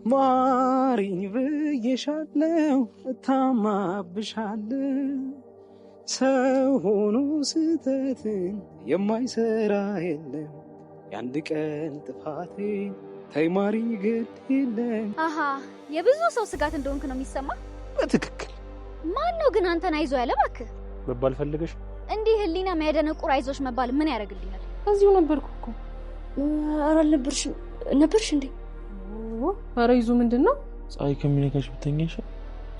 ማሪኝ ብዬሻለው እታማብሻለው ሰው ሆኖ ስህተትን የማይሰራ የለም የአንድ ቀን ጥፋቴ ተይ ማሪኝ ግድ የለም። አሃ የብዙ ሰው ስጋት እንደሆንክ ነው የሚሰማ። በትክክል ማን ነው ግን አንተን አይዞ ያለ? እባክህ መባል ፈልገሽ እንዲህ ህሊና የሚያደነቁር አይዞሽ መባል ምን ያደርግልኛል? እዚሁ ነበርኩ እኮ። ኧረ ነበርሽ እንዴ? ኧረ ይዙ ምንድነው? ፀሐይ ከሚነካሽ ብተኛሽ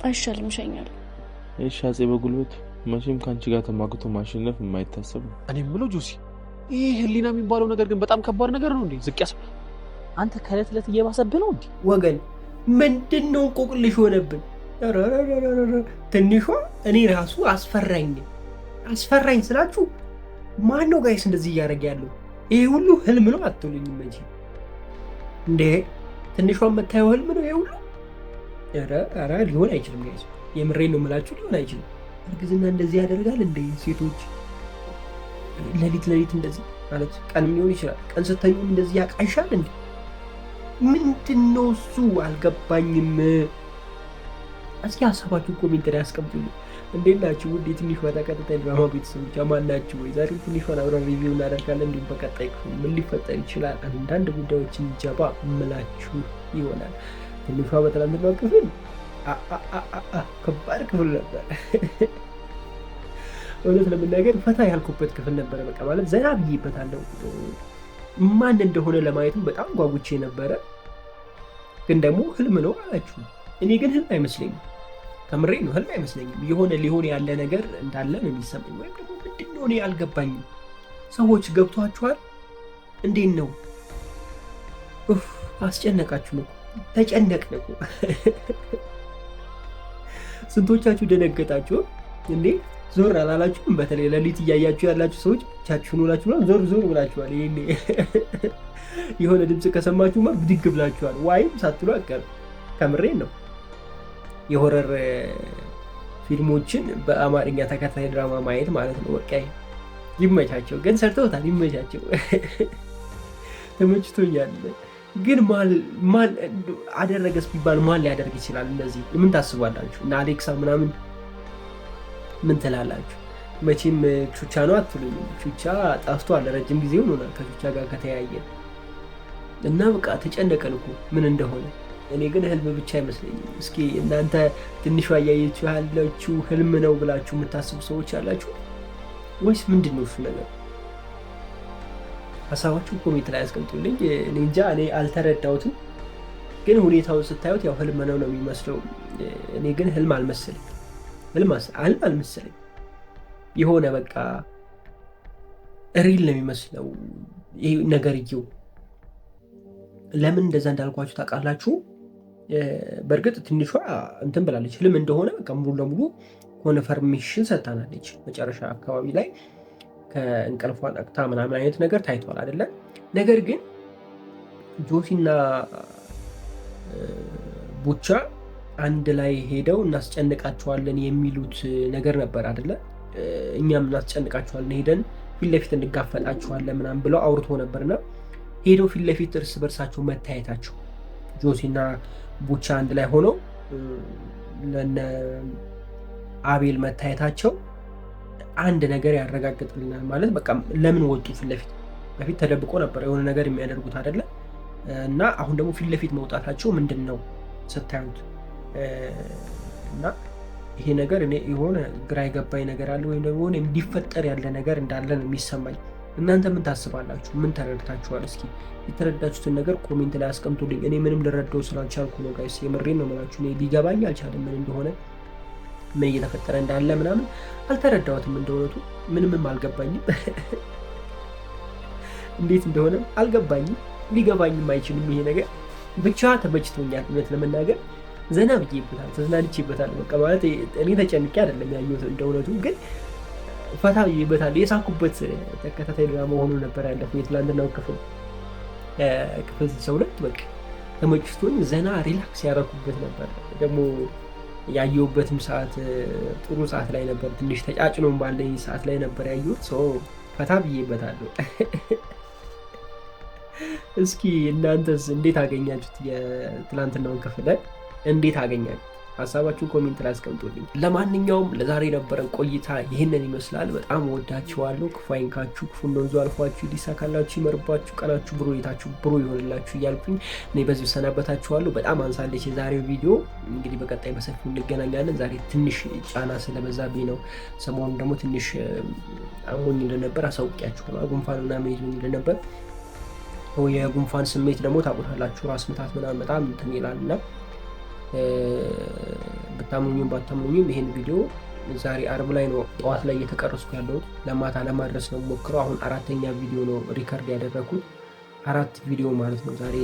አይሻልም? እሸኛለሁ። እሺ አፄ በጉልበት መቼም ካንቺ ጋር ተማግቶ ማሸነፍ የማይታሰብ ነው። እኔ የምለው ጆሲ፣ ይሄ ህሊና የሚባለው ነገር ግን በጣም ከባድ ነገር ነው እንዴ? ዝቅ ያስብላል። አንተ ከእለት እለት እየባሰብህ ነው እንዴ? ወገን ምንድነው እንቆቅልሽ ሆነብን? ትንሿ እኔ ራሱ አስፈራኝ ስላችሁ ማን ነው ጋይስ እንደዚህ እያደረገ ያለው? ይሄ ሁሉ ህልም ነው አትሉኝም እንጂ እንዴ? ትንሿ የምታየው ህልም ነው ይሄ ሁሉ? ኧረ ሊሆን አይችልም ጋይስ፣ የምሬን ነው የምላችሁ፣ ሊሆን አይችልም። እርግዝና እንደዚህ ያደርጋል እንዴ? ሴቶች ሌሊት እንደዚህ ማለት ቀንም ሊሆን ይችላል፣ ቀን ስተኙም እንደዚህ ያቃሻል እንዴ? ምንድነው እሱ? አልገባኝም። እስኪ ሀሳባችሁ ኮሜንት ላይ አስቀምጡልኝ። እንዴት ናችሁ ውድ የትንሿ ተከታታይ ድራማ ቤተሰቦች አማን ናችሁ ወይ? ዛሬ ትንሿን አብረን ሪቪው እናደርጋለን። እንዲሁም በቀጣይ ክፍል ምን ሊፈጠር ይችላል አንዳንድ ጉዳዮችን ጀባ እምላችሁ ይሆናል። ትንሿ በትናንትናው ክፍል ከባድ ክፍል ነበር። እውነት ለመናገር ፈታ ያልኩበት ክፍል ነበረ። በቃ ማለት ዘና ብዬበታለሁ። ማን እንደሆነ ለማየትም በጣም ጓጉቼ ነበረ። ግን ደግሞ ህልም ነው አላችሁ። እኔ ግን ህልም አይመስለኝም። ከምሬ ነው፣ ህልም አይመስለኝም። የሆነ ሊሆን ያለ ነገር እንዳለ ነው የሚሰማኝ። ወይም ደግሞ ምንድን ነው እኔ አልገባኝም። ሰዎች ገብቷችኋል? እንዴት ነው? አስጨነቃችሁ ነው። ተጨነቅን እኮ። ስንቶቻችሁ ደነገጣችሁ እንዴ? ዞር አላላችሁም? በተለይ ሌሊት እያያችሁ ያላችሁ ሰዎች ብቻችሁን ሆናችሁ ነው ዞር ብላችኋል። ይሄኔ የሆነ ድምፅ ከሰማችሁማ ብድግ ብላችኋል። ዋይም ሳትሉ አቀር። ከምሬን ነው። የሆረር ፊልሞችን በአማርኛ ተከታታይ ድራማ ማየት ማለት ነው። በቃ ይመቻቸው። ግን ሰርተውታል። ይመቻቸው። ተመችቶኛል። ግን ማን አደረገስ ቢባል ማን ሊያደርግ ይችላል? እንደዚህ ምን ታስባላችሁ? እና አሌክሳ ምናምን ምን ትላላችሁ? መቼም ቹቻ ነው አትሉኝ? ቹቻ ጠፍቷል። ረጅም ጊዜ ሆኖናል ከቹቻ ጋር ከተያየ እና በቃ ተጨነቀን እኮ ምን እንደሆነ። እኔ ግን ህልም ብቻ አይመስለኝም። እስኪ እናንተ ትንሿ እያየችሁ ያለችው ህልም ነው ብላችሁ የምታስቡ ሰዎች አላችሁ ወይስ ምንድን ነው እሱ ነገር? ሀሳባችሁ ኮሜንት ላይ አስቀምጡልኝ። እኔ እንጃ፣ እኔ አልተረዳሁትም። ግን ሁኔታውን ስታዩት ያው ህልም ነው የሚመስለው። እኔ ግን ህልም አልመሰለኝ። ህልም አልመሰለኝ። የሆነ በቃ ሪል ነው የሚመስለው ይሄ ነገርየው። ለምን እንደዛ እንዳልኳችሁ ታውቃላችሁ? በእርግጥ ትንሿ እንትን ብላለች፣ ህልም እንደሆነ በቃ ሙሉ ለሙሉ ኮንፈርሜሽን ሰጥታናለች። መጨረሻ አካባቢ ላይ ከእንቅልፏ ነቅታ ምናምን አይነት ነገር ታይቷል አይደለም? ነገር ግን ጆሲና ቡቻ አንድ ላይ ሄደው እናስጨንቃቸዋለን የሚሉት ነገር ነበር አይደለ? እኛም እናስጨንቃቸዋለን ሄደን ፊት ለፊት እንጋፈጣቸዋለን ምናምን ብለው አውርቶ ነበርና ሄደው ፊት ለፊት እርስ በርሳቸው መታየታቸው ጆሲና ቡቻ አንድ ላይ ሆነው ለነ አቤል መታየታቸው አንድ ነገር ያረጋግጥልናል። ማለት በቃ ለምን ወጡ ፊት ለፊት? በፊት ተደብቆ ነበር የሆነ ነገር የሚያደርጉት አይደለ? እና አሁን ደግሞ ፊት ለፊት መውጣታቸው ምንድን ነው ስታዩት? እና ይሄ ነገር እኔ የሆነ ግራ የገባኝ ነገር አለ፣ ወይም ደግሞ እንዲፈጠር ያለ ነገር እንዳለ ነው የሚሰማኝ። እናንተ ምን ታስባላችሁ? ምን ተረድታችኋል? እስኪ የተረዳችሁትን ነገር ኮሜንት ላይ አስቀምጡልኝ። እኔ ምንም ልረዳው ስላልቻልኩ ነው ጋይስ፣ የምሬን ነው የምላችሁ። እኔ ሊገባኝ አልቻለም ምን እንደሆነ፣ ምን እየተፈጠረ እንዳለ ምናምን አልተረዳሁትም። እንደሆነቱ ምንም አልገባኝም። እንዴት እንደሆነ አልገባኝም፣ ሊገባኝም አይችልም ይሄ ነገር። ብቻ ተመችቶኛል። እውነት ለመናገር ዘና ብዬበታል፣ ተዝናንቼበታል። በቃ ማለት እኔ ተጨንቄ አይደለም ያየሁት እንደሆነቱ፣ ግን ፈታ ብዬበታል። የሳኩበት ተከታታይ ድራማ ሆኖ ነበር ያለፈው የትላንትናው ክፍል 62። በቃ ተመችቶኝ ዘና ሪላክስ ያደረኩበት ነበር። ደግሞ ያየሁበትም ሰዓት ጥሩ ሰዓት ላይ ነበር። ትንሽ ተጫጭኖም ባለኝ ሰዓት ላይ ነበር ያየሁት። ፈታ ብዬበታለሁ። እስኪ እናንተስ እንዴት አገኛችሁት? የትላንትናውን ክፍል እንዴት አገኛችሁት? ሀሳባችሁን ኮሜንት ላይ አስቀምጡልኝ። ለማንኛውም ለዛሬ የነበረን ቆይታ ይህንን ይመስላል። በጣም ወዳችኋለሁ። ክፉ አይንካችሁ፣ ክፉ እንደወንዙ አልፏችሁ፣ ሊሳካላችሁ፣ ይመርባችሁ፣ ቀናችሁ ብሩ፣ ቤታችሁ ብሩ ይሆንላችሁ እያልኩኝ እኔ በዚሁ ሰናበታችኋለሁ። በጣም አንሳለች የዛሬው ቪዲዮ። እንግዲህ በቀጣይ በሰፊው እንገናኛለን። ዛሬ ትንሽ ጫና ስለበዛብኝ ነው። ሰሞኑን ደግሞ ትንሽ አሞኝ እንደነበር አሳውቂያችኋለሁ። ጉንፋን ምናምን ይዞኝ እንደነበር የጉንፋን ስሜት ደግሞ ታውቁታላችሁ። ራስ ምታት ምናምን በጣም እንትን ይላል እና ብታምኑኝም ባታምኑኝም ይሄን ቪዲዮ ዛሬ አርብ ላይ ነው ጠዋት ላይ እየተቀረስኩ ያለሁት። ለማታ ለማድረስ ነው ሞክረው። አሁን 4ኛ ቪዲዮ ነው ሪከርድ ያደረኩት። 4 ቪዲዮ ማለት ነው ዛሬ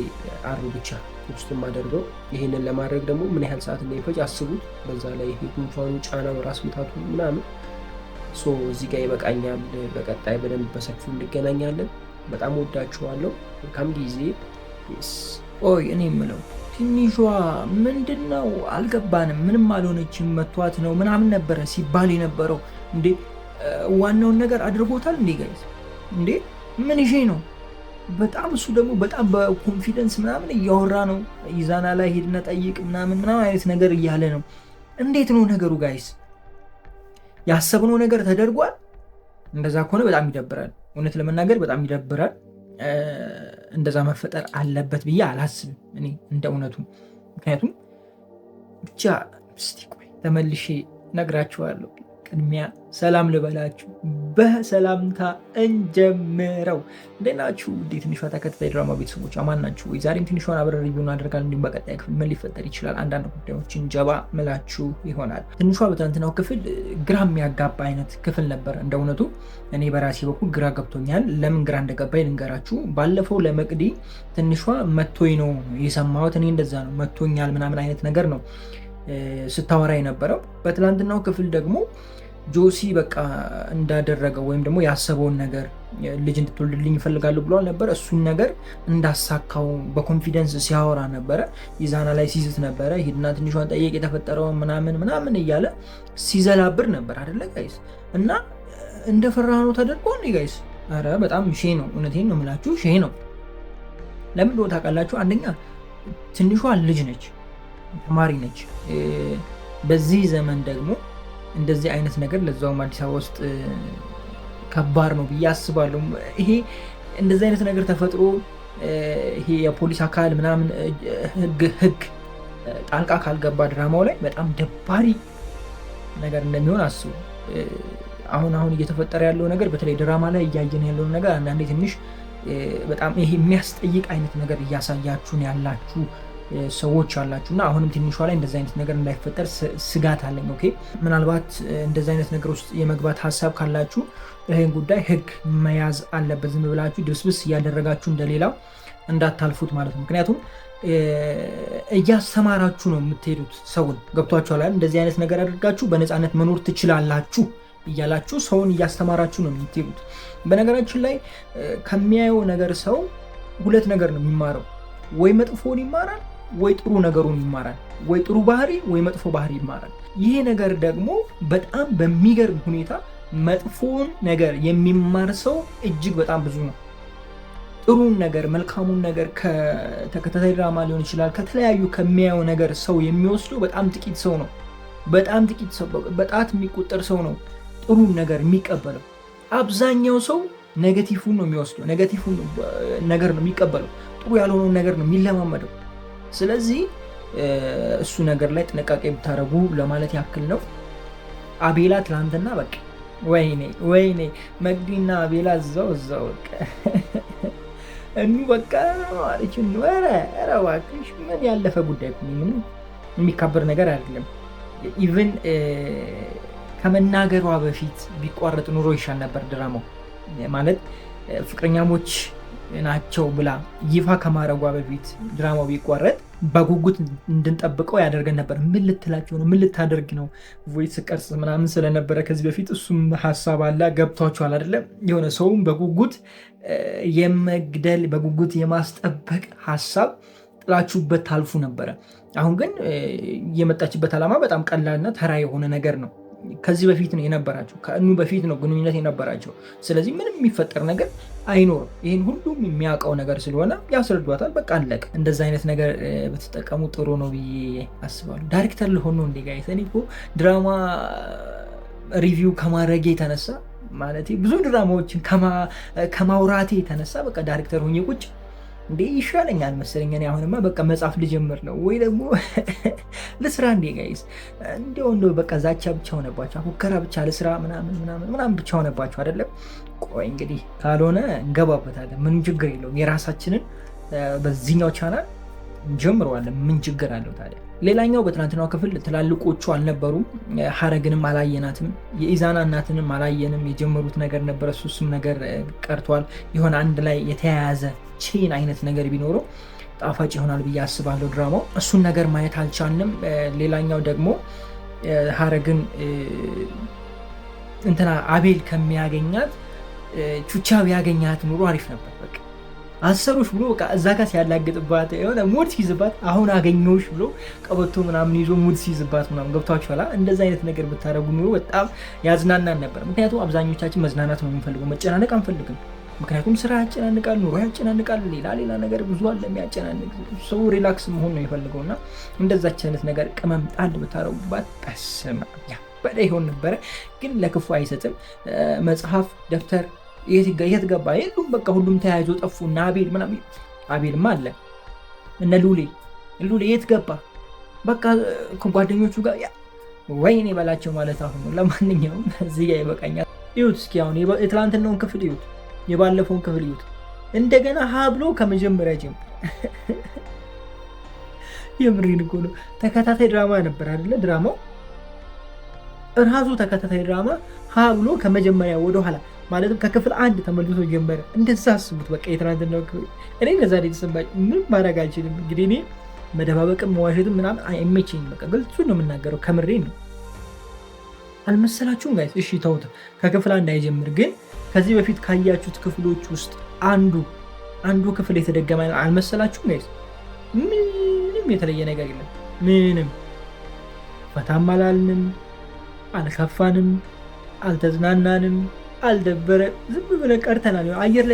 አርብ ብቻ ውስጥ የማደርገው። ይሄንን ለማድረግ ደግሞ ምን ያህል ሰዓት እንደሚፈጅ አስቡት። በዛ ላይ ጉንፋኑ፣ ጫናው፣ ራስ ምታቱ ምናምን እዚህ ጋር ይበቃኛል። በቀጣይ በደንብ በሰፊው እንገናኛለን። በጣም ወዳችኋለሁ። መልካም ጊዜ። ኦይ እኔ የምለው ትንሿ ምንድን ነው አልገባንም። ምንም አልሆነችም፣ መቷት ነው ምናምን ነበረ ሲባል የነበረው። እንዴ ዋናውን ነገር አድርጎታል እንዴ ጋይዝ? እንዴ ምን ይሄ ነው? በጣም እሱ ደግሞ በጣም በኮንፊደንስ ምናምን እያወራ ነው። ይዛና ላይ ሄድና ጠይቅ ምናምን አይነት ነገር እያለ ነው። እንዴት ነው ነገሩ ጋይዝ? ያሰብነው ነገር ተደርጓል? እንደዛ ከሆነ በጣም ይደብራል። እውነት ለመናገር በጣም ይደብራል። እንደዛ መፈጠር አለበት ብዬ አላስብም እኔ እንደ እውነቱ። ምክንያቱም ብቻ እስቲ ቆይ ተመልሼ ነግራችኋለሁ። ቅድሚያ ሰላም ልበላችሁ። በሰላምታ እንጀምረው። እንዴት ናችሁ? ትንሿ ተከታታይ ድራማ ቤተሰቦች አማን ናችሁ ወይ? ዛሬም ትንሿን አብረን ሪቪው እናደርጋለን። እንዲሁም በቀጣይ ክፍል ምን ሊፈጠር ይችላል አንዳንድ ጉዳዮችን ጀባ ምላችሁ ይሆናል። ትንሿ በትናንትናው ክፍል ግራ የሚያጋባ አይነት ክፍል ነበር እንደ እውነቱ። እኔ በራሴ በኩል ግራ ገብቶኛል። ለምን ግራ እንደገባኝ ልንገራችሁ። ባለፈው ለመቅዲ ትንሿ መቶኝ ነው የሰማሁት፣ እኔ እንደዛ ነው መቶኛል ምናምን አይነት ነገር ነው ስታወራ የነበረው። በትናንትናው ክፍል ደግሞ ጆሲ በቃ እንዳደረገው ወይም ደግሞ ያሰበውን ነገር ልጅ እንድትወልድልኝ ይፈልጋለሁ ብሏል ነበር። እሱን ነገር እንዳሳካው በኮንፊደንስ ሲያወራ ነበረ። ይዛና ላይ ሲዝት ነበረ። ሂድና ትንሿን ጠየቅ የተፈጠረውን ምናምን እያለ ሲዘላብር ነበር አይደለ ጋይስ? እና እንደፈራ ነው ተደርጎ ጋይስ። ኧረ በጣም ሼ ነው፣ እውነቴን ነው የምላችሁ ሼ ነው። ለምን እንደሆነ ታውቃላችሁ? አንደኛ ትንሿ ልጅ ነች፣ ተማሪ ነች። በዚህ ዘመን ደግሞ እንደዚህ አይነት ነገር ለዛውም አዲስ አበባ ውስጥ ከባድ ነው ብዬ አስባለሁ። ይሄ እንደዚህ አይነት ነገር ተፈጥሮ ይሄ የፖሊስ አካል ምናምን ህግ ጣልቃ ካልገባ ድራማው ላይ በጣም ደባሪ ነገር እንደሚሆን አስቡ። አሁን እየተፈጠረ ያለው ነገር በተለይ ድራማ ላይ እያየን ያለውን ነገር አንዳንዴ ትንሽ በጣም ይሄ የሚያስጠይቅ አይነት ነገር እያሳያችሁን ያላችሁ ሰዎች አላችሁ እና አሁንም ትንሿ ላይ እንደዚህ አይነት ነገር እንዳይፈጠር ስጋት አለኝ። ኦኬ ምናልባት እንደዚህ አይነት ነገር ውስጥ የመግባት ሀሳብ ካላችሁ ይህን ጉዳይ ህግ መያዝ አለበት። ዝም ብላችሁ ድብስብስ እያደረጋችሁ እንደሌላው እንዳታልፉት ማለት ነው። ምክንያቱም እያስተማራችሁ ነው የምትሄዱት ሰውን። ገብቷችኋል? እንደዚህ አይነት ነገር አድርጋችሁ በነፃነት መኖር ትችላላችሁ እያላችሁ ሰውን እያስተማራችሁ ነው የምትሄዱት። በነገራችን ላይ ከሚያየው ነገር ሰው ሁለት ነገር ነው የሚማረው። ወይ መጥፎን ይማራል ወይ ጥሩ ነገሩን ይማራል። ወይ ጥሩ ባህሪ ወይ መጥፎ ባህሪ ይማራል። ይሄ ነገር ደግሞ በጣም በሚገርም ሁኔታ መጥፎን ነገር የሚማር ሰው እጅግ በጣም ብዙ ነው። ጥሩን ነገር መልካሙን ነገር ከተከታታይ ድራማ ሊሆን ይችላል ከተለያዩ ከሚያየው ነገር ሰው የሚወስደው በጣም ጥቂት ሰው ነው። በጣም ጥቂት ሰው፣ በጣት የሚቆጠር ሰው ነው ጥሩን ነገር የሚቀበለው። አብዛኛው ሰው ኔጌቲቭን ነው የሚወስደው፣ ኔጌቲቭን ነገር ነው የሚቀበለው፣ ጥሩ ያልሆነውን ነገር ነው የሚለማመደው። ስለዚህ እሱ ነገር ላይ ጥንቃቄ ብታረጉ ለማለት ያክል ነው። አቤላ ትላንትና በቃ ወይኔ መግዲና አቤላ እዛው በቃ እኑ በቃ ማለች ኧረ እባክሽ ምን ያለፈ ጉዳይ ምን የሚካበር ነገር አይደለም። ኢቭን ከመናገሯ በፊት ቢቋረጥ ኑሮ ይሻል ነበር ድራማው። ማለት ፍቅረኛሞች ናቸው ብላ ይፋ ከማረጓ በፊት ድራማው ቢቋረጥ በጉጉት እንድንጠብቀው ያደርገን ነበር። ምን ልትላቸው ነው? ምን ልታደርግ ነው? ቮይስ ቀርጽ ምናምን ስለነበረ ከዚህ በፊት እሱም ሀሳብ አለ። ገብቷችኋል አይደለም? የሆነ ሰውም በጉጉት የመግደል በጉጉት የማስጠበቅ ሀሳብ ጥላችሁበት ታልፉ ነበረ። አሁን ግን የመጣችበት ዓላማ በጣም ቀላልና ተራ የሆነ ነገር ነው። ከዚህ በፊት ነው የነበራቸው፣ ከእኑ በፊት ነው ግንኙነት የነበራቸው። ስለዚህ ምንም የሚፈጠር ነገር አይኖርም። ይህን ሁሉም የሚያውቀው ነገር ስለሆነ ያስረዷታል። በቃ አለቀ። እንደዛ አይነት ነገር በተጠቀሙ ጥሩ ነው ብዬ አስባለሁ። ዳይሬክተር ልሆን ነው እንዴ ጋይስ? እኔ እኮ ድራማ ሪቪው ከማድረጌ የተነሳ ማለት ብዙ ድራማዎችን ከማውራቴ የተነሳ በቃ ዳይሬክተር ሆኜ ቁጭ እንዴ ይሻለኛል መሰለኝ። እኔ አሁንማ በቃ መጽሐፍ ልጀምር ነው ወይ ደግሞ ለስራ እንዴ ጋይስ? እንደው በቃ ዛቻ ብቻ ሆነባቸው፣ ፉከራ ብቻ ለስራ ምናምን ብቻ ሆነባቸው አይደለም? ቆይ እንግዲህ ካልሆነ እንገባበታለን። ምንም ችግር የለውም። የራሳችንን በዚህኛው ቻናል እንጀምረዋለን። ምን ችግር አለው ታዲያ? ሌላኛው በትናንትናው ክፍል ትላልቆቹ አልነበሩም። ሀረግንም አላየናትም፣ የኢዛና እናትንም አላየንም። የጀመሩት ነገር ነበረ፣ እሱም ነገር ቀርቷል። የሆነ አንድ ላይ የተያያዘ ቼን አይነት ነገር ቢኖረው ጣፋጭ ይሆናል ብዬ አስባለሁ ድራማው። እሱን ነገር ማየት አልቻልንም። ሌላኛው ደግሞ ሀረግን እንትና አቤል ከሚያገኛት ቹቻ ቢያገኛት ኑሮ አሪፍ ነበር። በቃ አሰሩሽ ብሎ በቃ እዛ ጋር ሲያላግጥባት የሆነ ሙድ ሲይዝባት፣ አሁን አገኘሁሽ ብሎ ቀበቶ ምናምን ይዞ ሙድ ሲይዝባት ምናምን ገብቷችኋል። እንደዛ አይነት ነገር ብታደረጉ ኑሮ በጣም ያዝናናን ነበር። ምክንያቱም አብዛኞቻችን መዝናናት ነው የምንፈልገው፣ መጨናነቅ አንፈልግም። ምክንያቱም ስራ ያጨናንቃል፣ ኑሮ ያጨናንቃል፣ ሌላ ነገር ብዙ አለ የሚያጨናንቅ። ሰው ሪላክስ መሆን ነው የፈልገው እና እንደዛች አይነት ነገር ቅመም ጣል ብታደረጉባት በስመ አብ ያበደ ይሆን ነበረ። ግን ለክፉ አይሰጥም። መጽሐፍ፣ ደብተር የት ገባ? የሉም። በቃ ሁሉም ተያይዞ ጠፉ። እና አቤል ምናምን አቤልማ አለ፣ እነ ሉሌ የት ገባ? በቃ ከጓደኞቹ ጋር ወይኔ በላቸው ማለት አሁን ነው። ለማንኛውም እዚህ ጋር ይበቃኛል። ይሁት እስኪ አሁን የትላንትናውን ክፍል ይሁት፣ የባለፈውን ክፍል ይሁት። እንደገና ሀ ብሎ ከመጀመሪያ ጀምሮ የምሬን እኮ ነው። ተከታታይ ድራማ ነበር አይደለ? ድራማው እራሱ ተከታታይ ድራማ ሀ ብሎ ከመጀመሪያ ወደኋላ ማለትም ከክፍል 1 ተመልሶ ጀመረ። እንደዛ አስቡት። በቃ የትናንትናው ክፍል እኔ ለዛ የተሰማኝ ምንም ማድረግ አልችልም። እንግዲህ እኔ መደባበቅም መዋሸትም ምናምን አይመቸኝም። በቃ ግልጹን ነው የምናገረው፣ ከምሬ ነው። አልመሰላችሁም ጋይስ? እሺ ተውት፣ ከክፍል 1 አይጀምር። ግን ከዚህ በፊት ካያችሁት ክፍሎች ውስጥ አንዱ ክፍል የተደገመ አልመሰላችሁም ጋይስ? ምንም የተለየ ነገር የለም። ምንም ፈታም አላልንም፣ አልከፋንም፣ አልተዝናናንም፣ አልደበረ ዝም ብለን ቀርተናል። አየር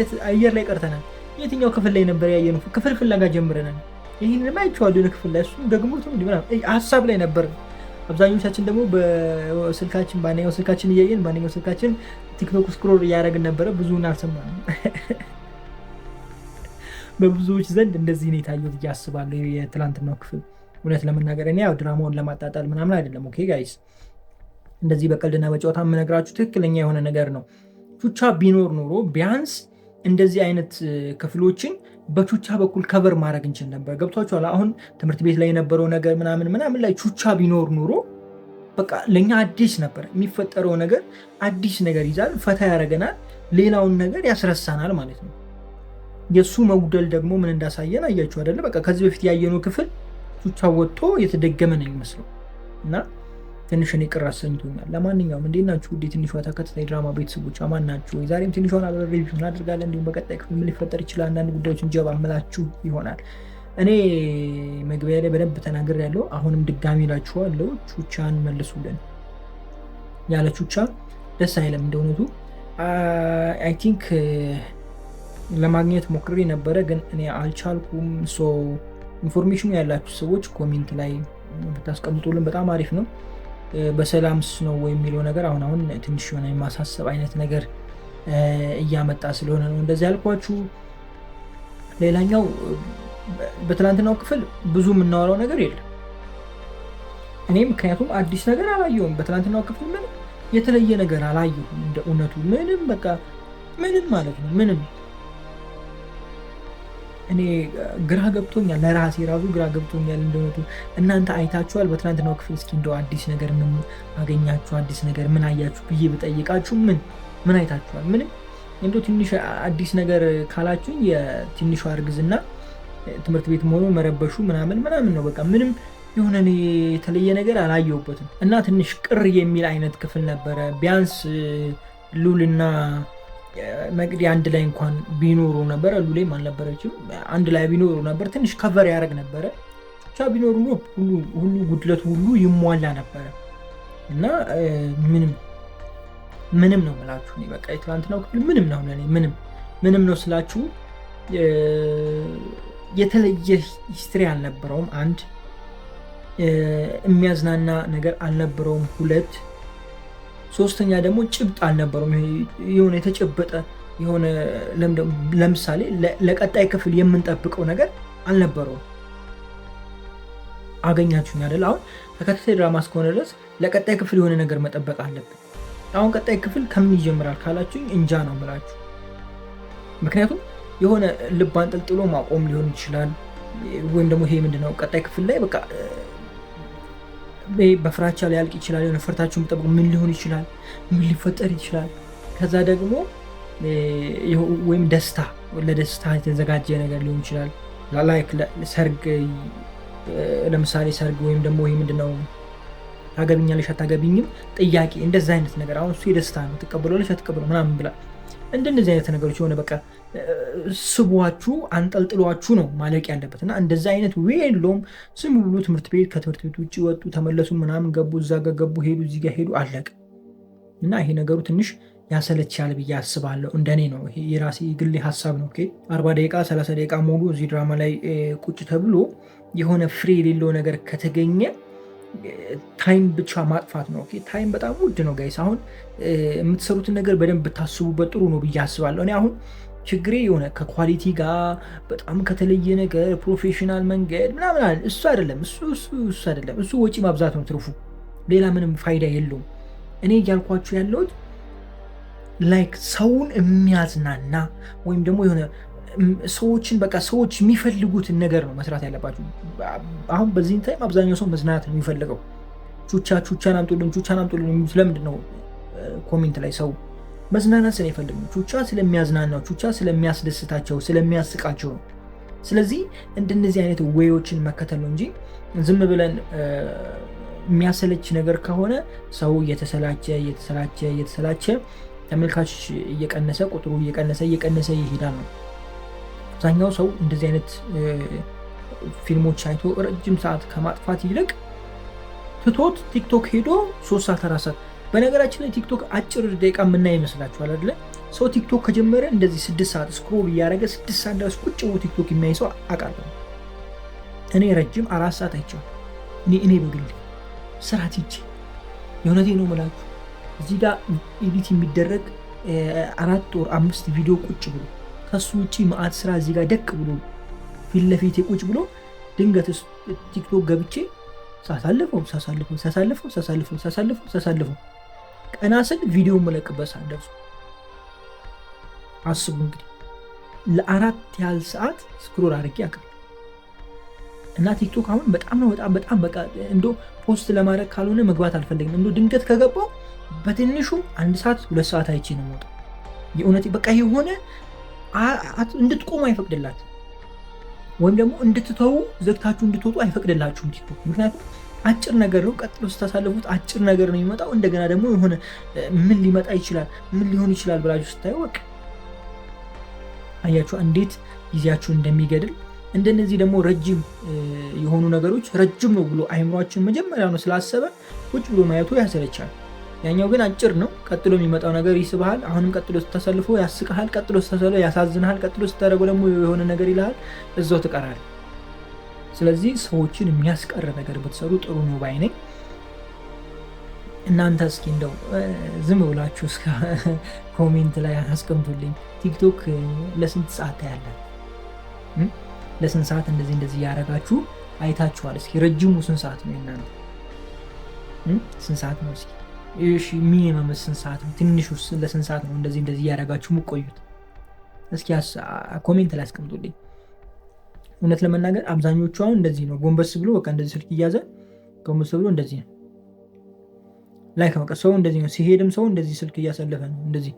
ላይ ቀርተናል። የትኛው ክፍል ላይ ነበር ያየነው? ክፍል ፍለጋ ጀምረናል። ይህን አይቼዋለሁ ክፍል ላይ፣ እሱም ደግሞ ሀሳብ ላይ ነበር። አብዛኞቻችን ደግሞ በስልካችን በአንደኛው ስልካችን እያየን በአንደኛው ስልካችን ቲክቶክ ስክሮል እያደረግን ነበረ። ብዙውን አልሰማንም። በብዙዎች ዘንድ እንደዚህ ነው የታየው ብዬ አስባለሁ የትላንትናው ክፍል። እውነት ለመናገር እኔ ያው ድራማውን ለማጣጣል ምናምን አይደለም። ኦኬ ጋይስ፣ እንደዚህ በቀልድና በጨዋታ የምነግራችሁ ትክክለኛ የሆነ ነገር ነው። ቹቻ ቢኖር ኖሮ ቢያንስ እንደዚህ አይነት ክፍሎችን በቹቻ በኩል ከቨር ማድረግ እንችል ነበር። ገብቷችኋል? አሁን ትምህርት ቤት ላይ የነበረው ነገር ምናምን ላይ ቹቻ ቢኖር ኖሮ በቃ ለእኛ አዲስ ነበር የሚፈጠረው ነገር። አዲስ ነገር ይዛል፣ ፈታ ያደረገናል፣ ሌላውን ነገር ያስረሳናል ማለት ነው። የእሱ መጉደል ደግሞ ምን እንዳሳየን አያችሁ አይደለ? በቃ ከዚህ በፊት ያየነው ክፍል ቹቻ ወጥቶ የተደገመ ነው የሚመስለው እና ትንሽ እኔ ቅር አሰኝቶኛል። ለማንኛውም እንዴት ናችሁ? ውድ ትንሿ ተከታታይ ድራማ ቤተሰቦች አማን ናችሁ? ዛሬም ትንሿን አብረን ሪቪው እናደርጋለን። እንዲሁም በቀጣይ ክፍል ምን ሊፈጠር ይችላል አንዳንድ ጉዳዮችን ጀባ ምላችሁ ይሆናል። እኔ መግቢያ ላይ በደንብ ተናግሬያለሁ። አሁንም ድጋሚ እላችኋለሁ፣ ቹቻን መልሱልን። ያለ ቹቻ ደስ አይለም። እንደሆነቱ አይ ቲንክ ለማግኘት ሞክሬ ነበረ፣ ግን እኔ አልቻልኩም። ኢንፎርሜሽኑ ያላችሁ ሰዎች ኮሜንት ላይ ብታስቀምጡልን በጣም አሪፍ ነው። በሰላምስ ነው ወይ የሚለው ነገር አሁን ትንሽ የሆነ የማሳሰብ አይነት ነገር እያመጣ ስለሆነ ነው እንደዚህ ያልኳችሁ። ሌላኛው በትናንትናው ክፍል ብዙ የምናወራው ነገር የለም እኔ ምክንያቱም አዲስ ነገር አላየሁም። በትናንትናው ክፍል ምንም የተለየ ነገር አላየሁም። እንደ እውነቱ ምንም በቃ ምንም ማለት ነው ምንም። እኔ ግራ ገብቶኛል፣ ለራሴ ራሱ ግራ ገብቶኛል። እንደሆነቱ እናንተ አይታችኋል በትናንትናው ክፍል? እስኪ እንደው አዲስ ነገር ምን አገኛችሁ? አዲስ ነገር ምን አያችሁ ብዬ ብጠይቃችሁ ምን አይታችኋል? ምንም። እንደው ትንሽ አዲስ ነገር ካላችሁኝ የትንሿ እርግዝና ትምህርት ቤት መሆኑ መረበሹ ምናምን ነው። በቃ ምንም የሆነ የተለየ ነገር አላየሁበትም እና ትንሽ ቅር የሚል አይነት ክፍል ነበረ። ቢያንስ ሉልና መቅዲ አንድ ላይ እንኳን ቢኖሩ ነበረ። ሉሌም አልነበረችም። አንድ ላይ ቢኖሩ ነበር፣ ትንሽ ከቨር ያደርግ ነበረ። ብቻ ቢኖሩ ሁሉ ጉድለቱ ሁሉ ይሟላ ነበረ። እና ምንም ነው የምላችሁ። እኔ በቃ የትላንትናው ክፍል ምንም ነው ለኔ ምንም ነው ስላችሁ የተለየ ሂስትሪ አልነበረውም። አንድ የሚያዝናና ነገር አልነበረውም። ሁለት ሶስተኛ ደግሞ ጭብጥ አልነበረውም። የሆነ የተጨበጠ የሆነ ለምሳሌ ለቀጣይ ክፍል የምንጠብቀው ነገር አልነበረውም። አገኛችሁኝ አይደል? አሁን ተከታታይ ድራማ እስከሆነ ድረስ ለቀጣይ ክፍል የሆነ ነገር መጠበቅ አለብን። አሁን ቀጣይ ክፍል ከምን ይጀምራል ካላችሁኝ እንጃ ነው የምላችሁ። ምክንያቱም የሆነ ልብ አንጠልጥሎ ማቆም ሊሆን ይችላል፣ ወይም ደግሞ ይሄ ምንድነው ቀጣይ ክፍል ላይ በቃ በፍራቻ ላይ ያልቅ ይችላል። የሆነ ፈርታችሁ የምጠብቁ ምን ሊሆን ይችላል፣ ምን ሊፈጠር ይችላል። ከዛ ደግሞ ወይም ለደስታ የተዘጋጀ ነገር ሊሆን ይችላል። ላይክ ሰርግ፣ ለምሳሌ ሰርግ ወይም ደግሞ ይሄ ምንድነው ታገቢኛለሽ አታገቢኝም ጥያቄ፣ እንደዛ አይነት ነገር። አሁን እሱ የደስታ ነው፣ ትቀበላለሽ አትቀበለው ምናምን ብላ እንደነዚህ አይነት ነገሮች የሆነ በቃ ስቧችሁ አንጠልጥሏችሁ ነው ማለቅ ያለበት እና እንደዛ አይነት የለውም። ዝም ብሎ ትምህርት ቤት ከትምህርት ቤት ውጭ ወጡ፣ ተመለሱ፣ ምናምን ገቡ፣ እዛ ጋ ገቡ፣ ሄዱ፣ እዚህ ጋ ሄዱ፣ አለቅ እና ይሄ ነገሩ ትንሽ ያሰለቻል ብዬ አስባለሁ። እንደኔ ነው፣ ይሄ የራሴ ግሌ ሀሳብ ነው። 40 ደቂቃ 30 ደቂቃ ሙሉ እዚህ ድራማ ላይ ቁጭ ተብሎ የሆነ ፍሬ የሌለው ነገር ከተገኘ ታይም ብቻ ማጥፋት ነው። ታይም በጣም ውድ ነው ጋይስ። አሁን የምትሰሩትን ነገር በደንብ ብታስቡበት ጥሩ ነው ብዬ አስባለሁ። እኔ አሁን ችግሬ የሆነ ከኳሊቲ ጋር በጣም ከተለየ ነገር ፕሮፌሽናል መንገድ ምናምን እሱ አይደለም፣ እሱ አይደለም፣ እሱ ወጪ ማብዛት ነው ትርፉ፣ ሌላ ምንም ፋይዳ የለውም። እኔ እያልኳችሁ ያለሁት ላይክ ሰውን የሚያዝናና ወይም ደግሞ የሆነ ሰዎችን በቃ ሰዎች የሚፈልጉትን ነገር ነው መስራት ያለባችሁ። አሁን በዚህ ታይም አብዛኛው ሰው መዝናናት ነው የሚፈልገው። ቹቻን አምጡልን የሚሉት ለምንድን ነው? ኮሜንት ላይ ሰው መዝናናት ስለሚፈልግ ነው። ቹቻ ስለሚያዝናናው፣ ቹቻ ስለሚያስደስታቸው፣ ስለሚያስቃቸው ነው። ስለዚህ እንደነዚህ አይነት ዌዮችን መከተል ነው እንጂ ዝም ብለን የሚያሰለች ነገር ከሆነ ሰው እየተሰላቸ ተመልካች እየቀነሰ ቁጥሩ እየቀነሰ ይሄዳል ነው። አብዛኛው ሰው እንደዚህ አይነት ፊልሞች አይቶ ረጅም ሰዓት ከማጥፋት ይልቅ ትቶት ቲክቶክ ሄዶ 3 ሰዓት 4 ሰዓት። በነገራችን ላይ ቲክቶክ አጭር ደቂቃ የምናይ ይመስላችኋል አይደለ? ሰው ቲክቶክ ከጀመረ እንደዚህ 6 ሰዓት ስክሮል እያደረገ 6 ሰዓት ድረስ ቁጭ ብሎ ቲክቶክ የሚያይ ሰው አውቃለሁ። እኔ ረጅም 4 ሰዓት አይቼው እኔ በግል ስራ ትቼ የእውነቴን ነው የምላችሁ እዚህ ጋር ኤዲት የሚደረግ 4 ወር 5 ቪዲዮ ቁጭ ብሎ ከሱ ውጪ ማአት ስራ እዚህ ጋር ደቅ ብሎ ፊት ለፊት ቁጭ ብሎ ድንገት ቲክቶክ ገብቼ ሳሳልፈው ቀና ስል ቪዲዮ መለቅበት ሳደርሱ አስቡ እንግዲህ ለ4 ያህል ሰዓት ስክሮል አድርጌ አቀርብ እና ቲክቶክ አሁን በጣም በቃ እንዶ ፖስት ለማድረግ ካልሆነ መግባት አልፈልግም። እንዶ ድንገት ከገባው በትንሹ 1 ሰዓት 2 ሰዓት አይቼ ነው የምወጣው። የእውነቴ በቃ የሆነ እንድትቆሙ አይፈቅድላችሁ ወይም ደግሞ እንድትተው ዘግታችሁ እንድትወጡ አይፈቅድላችሁም ቲክቶክ። ምክንያቱም አጭር ነገር ነው፣ ቀጥሎ ስታሳልፉት አጭር ነገር ነው የሚመጣው። እንደገና ደግሞ የሆነ ምን ሊመጣ ይችላል ምን ሊሆን ይችላል ብላችሁ ስታዩ በቃ አያችሁ እንዴት ጊዜያችሁ እንደሚገድል። እንደነዚህ ደግሞ ረጅም የሆኑ ነገሮች ረጅም ነው ብሎ አይምሯችን መጀመሪያ ነው ስላሰበ ቁጭ ብሎ ማየቱ ያሰለቻል። ያኛው ግን አጭር ነው፣ ቀጥሎ የሚመጣው ነገር ይስብሃል። አሁንም ቀጥሎ ስታሳልፎ ያስቅሃል፣ ቀጥሎ ስታሳልፎ ያሳዝንሃል፣ ቀጥሎ ስታደርገው ደግሞ የሆነ ነገር ይልሃል፣ እዛው ትቀራለህ። ስለዚህ ሰዎችን የሚያስቀር ነገር ብትሰሩ ጥሩ ነው ባይ ነኝ። እናንተ እስኪ እንደው ዝም ብላችሁ እስከ ኮሜንት ላይ አስቀምጡልኝ። ቲክቶክ ለስንት ሰዓት ታያለ? ለስንት ሰዓት እንደዚህ ያደረጋችሁ አይታችኋል? እስኪ ረጅሙ ስንት ሰዓት ነው እናንተ? ስንት ሰዓት ነው? እስኪ እሺ ሚኒመም ስንት ሰዓት ነው? ትንሹ ለስንት ሰዓት ነው እንደዚህ ያደረጋችሁ የምትቆዩት? እስኪ ኮሜንት ላይ አስቀምጡልኝ። እውነት ለመናገር አብዛኞቹ አሁን እንደዚህ ነው፣ ጎንበስ ብሎ በቃ እንደዚህ ስልክ እያዘ ጎንበስ ብሎ እንደዚህ ነው ላይክ በቃ ሰው እንደዚህ ነው። ሲሄድም ሰው እንደዚህ ስልክ እያሳለፈ ነው፣ እንደዚህ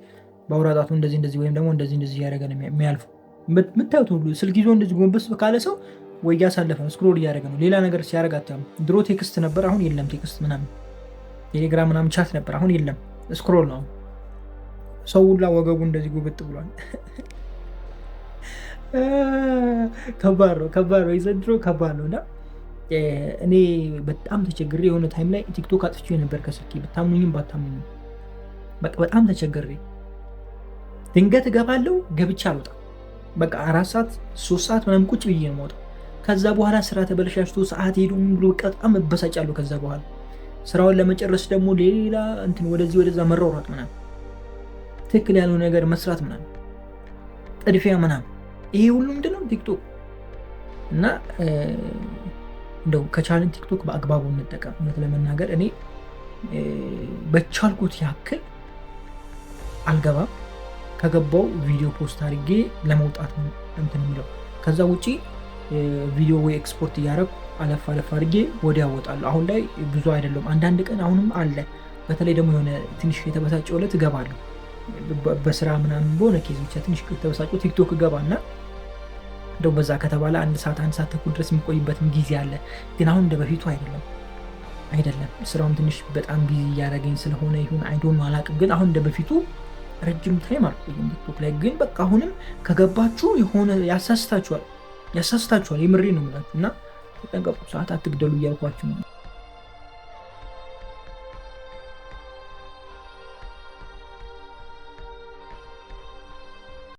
ባውራጣቱ እንደዚህ ወይም ደግሞ እንደዚህ እያደረገ ነው የሚያልፈው። የምታዩት ሁሉ ስልክ ይዞ እንደዚህ ጎንበስ ካለ ሰው ወይ እያሳለፈ ነው፣ ስክሮል እያደረገ ነው። ሌላ ነገር ሲያደርግ አታዩም። ድሮ ቴክስት ነበር፣ አሁን የለም ቴክስት ምናምን፣ ቴሌግራም ምናምን ቻት ነበር፣ አሁን የለም፣ ስክሮል ነው። ሰው ሁላ ወገቡ እንደዚህ ጉብጥ ብሏል። ከባድ ነው፣ የዘንድሮ ከባድ ነው። እና እኔ በጣም ተቸግሬ የሆነ ታይም ላይ ቲክቶክ አጥፍቼ ነበር ከስልኬ፣ ብታምኑኝም ባታምኑኝም በቃ በጣም ተቸግሬ ድንገት እገባለሁ፣ ገብቼ አልወጣም። በቃ 4 ሰዓት 3 ሰዓት ምናምን ቁጭ ብዬ ነው የምወጣው። ከዛ በኋላ ስራ ተበለሻሽቶ ሰዓት ሄዱ ብሎ በጣም እበሳጫለሁ። ከዛ በኋላ ስራውን ለመጨረስ ደግሞ ሌላ እንትን ወደዚህ ወደዛ መሯሯጥ ምናምን፣ ትክክል ያለው ነገር መስራት ምናምን፣ ጥድፊያ ምናምን፣ ይሄ ሁሉ ምንድነው ቲክቶክ። እና እንደው ከቻልን ቲክቶክ በአግባቡ እንጠቀም። እውነት ለመናገር እኔ በቻልኩት ያክል አልገባም። ከገባው ቪዲዮ ፖስት አድርጌ ለመውጣት እንትን የሚለው። ከዛ ውጪ ቪዲዮ ወይ ኤክስፖርት እያደረኩ አለፍ አለፍ አድርጌ ወዲያ እወጣለሁ። አሁን ላይ ብዙ አይደለም፣ አንዳንድ ቀን አሁንም አለ። በተለይ ደግሞ የሆነ ትንሽ የተበሳጨው ዕለት እገባለሁ። በስራ ምናምን በሆነ ኬዝ ብቻ ትንሽ የተበሳጨው ቲክቶክ እገባና እንደው በዛ ከተባለ 1 ሰዓት 1 ሰዓት ተኩል ድረስ የሚቆይበትም ጊዜ አለ። ግን አሁን እንደ በፊቱ አይደለም። ስራውን ትንሽ በጣም ቢዚ እያደረገኝ ስለሆነ ይሁን አይዶን አላውቅም። ግን አሁን እንደ በፊቱ ረጅም ታይም አልቆይም ቲክቶክ ላይ። ግን በቃ አሁንም ከገባችሁ የሆነ ያሳስታችኋል። የምሬ ነው የምላችሁ። እና ተጠንቀቁ፣ ሰዓት አትግደሉ እያልኳችሁ ነው።